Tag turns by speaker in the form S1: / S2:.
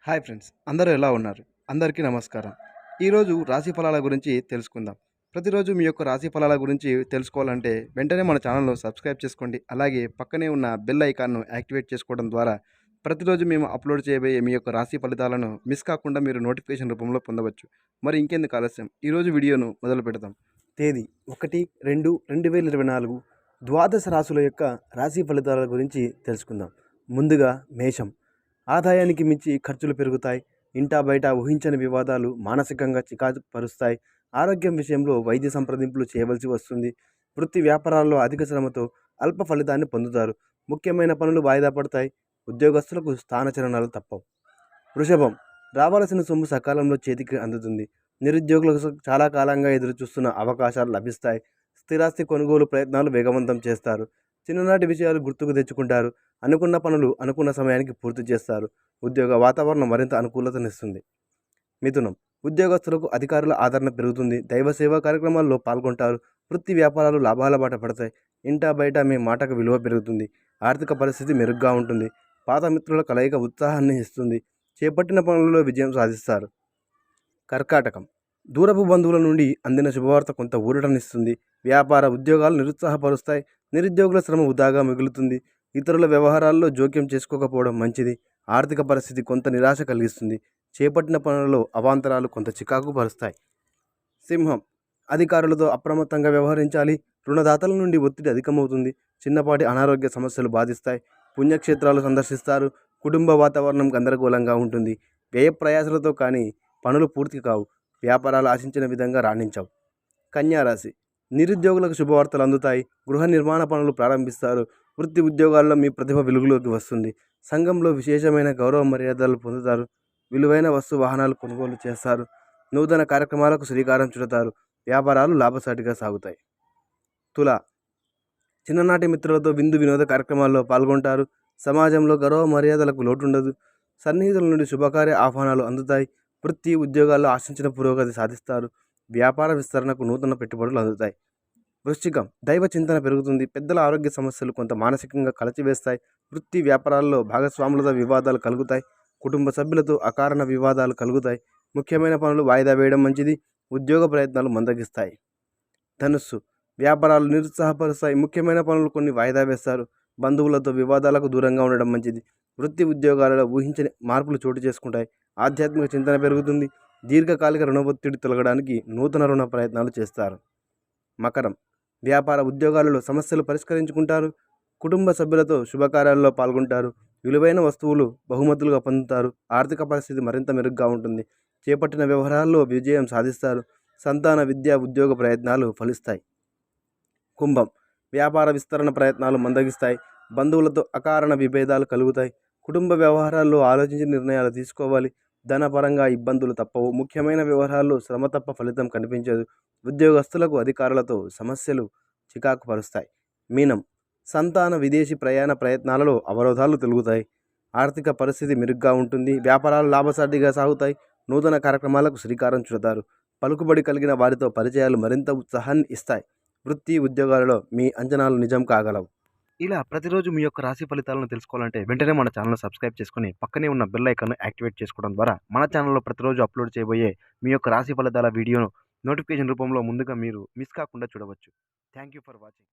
S1: Hi friends, అందరూ ఎలా ఉన్నారు? అందరికీ నమస్కారం. ఈరోజు రాశి ఫలాల గురించి తెలుసుకుందాం. ప్రతిరోజు మీ యొక్క రాశి ఫలాల గురించి తెలుసుకోవాలంటే వెంటనే మన ఛానల్‌ను సబ్స్క్రైబ్ చేసుకోండి. అలాగే పక్కనే ఉన్న బెల్ ఐకాన్‌ను యాక్టివేట్ చేసుకోవడం ద్వారా ప్రతిరోజు మేము అప్లోడ్ చేయబోయే మీ యొక్క రాశి ఫలితాలను మిస్ కాకుండా మీరు నోటిఫికేషన్ రూపంలో పొందవచ్చు. మరి ఇంకెందుకు ఆలస్యం, ఈరోజు వీడియోను మొదలుపెడదాం. తేదీ 1/2/2024 ద్వాదశ రాశుల యొక్క రాశి ఫలితాల గురించి తెలుసుకుందాం. ముందుగా మేషం. ఆదాయానికి మించి ఖర్చులు పెరుగుతాయి. ఇంటా బయట ఊహించని వివాదాలు మానసికంగా చికాకు పరుస్తాయి. ఆరోగ్యం విషయంలో వైద్య సంప్రదింపులు చేయవలసి వస్తుంది. వృత్తి వ్యాపారాల్లో అధిక శ్రమతో అల్ప ఫలితాన్ని పొందుతారు. ముఖ్యమైన పనులు వాయిదా పడతాయి. ఉద్యోగస్తులకు స్థానచలనాలు తప్పవు. వృషభం. రావాల్సిన సొమ్ము సకాలంలో చేతికి అందుతుంది. నిరుద్యోగులకు చాలా కాలంగా ఎదురుచూస్తున్న అవకాశాలు లభిస్తాయి. స్థిరాస్తి కొనుగోలు ప్రయత్నాలు వేగవంతం చేస్తారు. చిన్ననాటి విషయాలు గుర్తుకు తెచ్చుకుంటారు. అనుకున్న పనులు అనుకున్న సమయానికి పూర్తి చేస్తారు. ఉద్యోగ వాతావరణం మరింత అనుకూలతనిస్తుంది. మిథునం. ఉద్యోగస్తులకు అధికారుల ఆదరణ పెరుగుతుంది. దైవ సేవా కార్యక్రమాల్లో పాల్గొంటారు. వృత్తి వ్యాపారాలు లాభాల బాట పడతాయి. ఇంటా బయట మీ మాటకు విలువ పెరుగుతుంది. ఆర్థిక పరిస్థితి మెరుగ్గా ఉంటుంది. పాత మిత్రుల కలయిక ఉత్సాహాన్ని ఇస్తుంది. చేపట్టిన పనులలో విజయం సాధిస్తారు. కర్కాటకం. దూరపు బంధువుల నుండి అందిన శుభవార్త కొంత ఊరటనిస్తుంది. వ్యాపార ఉద్యోగాలు నిరుత్సాహపరుస్తాయి. నిరుద్యోగుల శ్రమ వృధాగా మిగులుతుంది. ఇతరుల వ్యవహారాల్లో జోక్యం చేసుకోకపోవడం మంచిది. ఆర్థిక పరిస్థితి కొంత నిరాశ కలిగిస్తుంది. చేపట్టిన పనులలో అవాంతరాలు కొంత చికాకు పరుస్తాయి. సింహం. అధికారులతో అప్రమత్తంగా వ్యవహరించాలి. రుణదాతల నుండి ఒత్తిడి అధికమవుతుంది. చిన్నపాటి అనారోగ్య సమస్యలు బాధిస్తాయి. పుణ్యక్షేత్రాలు సందర్శిస్తారు. కుటుంబ వాతావరణం గందరగోళంగా ఉంటుంది. వ్యయ ప్రయాసలతో కానీ పనులు పూర్తి కావు. వ్యాపారాలు ఆశించిన విధంగా రాణించవు. కన్యా రాశి. నిరుద్యోగులకు శుభవార్తలు అందుతాయి. గృహ నిర్మాణ పనులు ప్రారంభిస్తారు. వృత్తి ఉద్యోగాల్లో మీ ప్రతిభ వెలుగులోకి వస్తుంది. సంఘంలో విశేషమైన గౌరవ మర్యాదలు పొందుతారు. విలువైన వస్తు వాహనాలు కొనుగోలు చేస్తారు. నూతన కార్యక్రమాలకు శ్రీకారం చుడతారు. వ్యాపారాలు లాభసాటిగా సాగుతాయి. తుల. చిన్ననాటి మిత్రులతో విందు వినోద కార్యక్రమాల్లో పాల్గొంటారు. సమాజంలో గౌరవ మర్యాదలకు లోటుండదు. సన్నిహితుల నుండి శుభకార్య ఆహ్వానాలు అందుతాయి. వృత్తి ఉద్యోగాల్లో ఆశించిన పురోగతి సాధిస్తారు. వ్యాపార విస్తరణకు నూతన పెట్టుబడులు అందుతాయి. వృశ్చికం. దైవ చింతన పెరుగుతుంది. పెద్దల ఆరోగ్య సమస్యలు కొంత మానసికంగా కలచివేస్తాయి. వృత్తి వ్యాపారాల్లో భాగస్వాములతో వివాదాలు కలుగుతాయి. కుటుంబ సభ్యులతో అకారణ వివాదాలు కలుగుతాయి. ముఖ్యమైన పనులు వాయిదా వేయడం మంచిది. ఉద్యోగ ప్రయత్నాలు మందగిస్తాయి. ధనుస్సు. వ్యాపారాలు నిరుత్సాహపరుస్తాయి. ముఖ్యమైన పనులు కొన్ని వాయిదా వేస్తారు. బంధువులతో వివాదాలకు దూరంగా ఉండడం మంచిది. వృత్తి ఉద్యోగాలలో ఊహించని మార్పులు చోటు చేసుకుంటాయి. ఆధ్యాత్మిక చింతన పెరుగుతుంది. దీర్ఘకాలిక రుణ ఒత్తిడి తొలగడానికి నూతన రుణ ప్రయత్నాలు చేస్తారు. మకరం. వ్యాపార ఉద్యోగాలలో సమస్యలు పరిష్కరించుకుంటారు. కుటుంబ సభ్యులతో శుభకార్యాల్లో పాల్గొంటారు. విలువైన వస్తువులు బహుమతులుగా పొందుతారు. ఆర్థిక పరిస్థితి మరింత మెరుగ్గా ఉంటుంది. చేపట్టిన వ్యవహారాల్లో విజయం సాధిస్తారు. సంతాన విద్యా ఉద్యోగ ప్రయత్నాలు ఫలిస్తాయి. కుంభం. వ్యాపార విస్తరణ ప్రయత్నాలు మందగిస్తాయి. బంధువులతో అకారణ విభేదాలు కలుగుతాయి. కుటుంబ వ్యవహారాల్లో ఆలోచించి నిర్ణయాలు తీసుకోవాలి. ధనపరంగా ఇబ్బందులు తప్పవు. ముఖ్యమైన వ్యవహారాల్లో శ్రమ తప్ప ఫలితం కనిపించదు. ఉద్యోగస్తులకు అధికారులతో సమస్యలు చికాకు పరుస్తాయి. మీనం. సంతాన విదేశీ ప్రయాణ ప్రయత్నాలలో అవరోధాలు తొలగుతాయి. ఆర్థిక పరిస్థితి మెరుగ్గా ఉంటుంది. వ్యాపారాలు లాభసాటిగా సాగుతాయి. నూతన కార్యక్రమాలకు శ్రీకారం చుడతారు. పలుకుబడి కలిగిన వారితో పరిచయాలు మరింత ఉత్సాహాన్ని ఇస్తాయి. వృత్తి ఉద్యోగాలలో మీ అంచనాలు నిజం కాగలవు. ఇలా ప్రతిరోజు మీ యొక్క రాశి ఫలితాలను తెలుసుకోవాలంటే వెంటనే మన ఛానల్ సబ్స్క్రైబ్ చేసుకొని పక్కనే ఉన్న బెల్ ఐకాన్ను యాక్టివేట్ చేసుకోవడం ద్వారా మన ఛానల్లో ప్రతిరోజు అప్లోడ్ చేయబోయే మీ యొక్క రాశి ఫలితాల వీడియోను నోటిఫికేషన్ రూపంలో ముందుగా మీరు మిస్ కాకుండా చూడవచ్చు. Thank you for watching.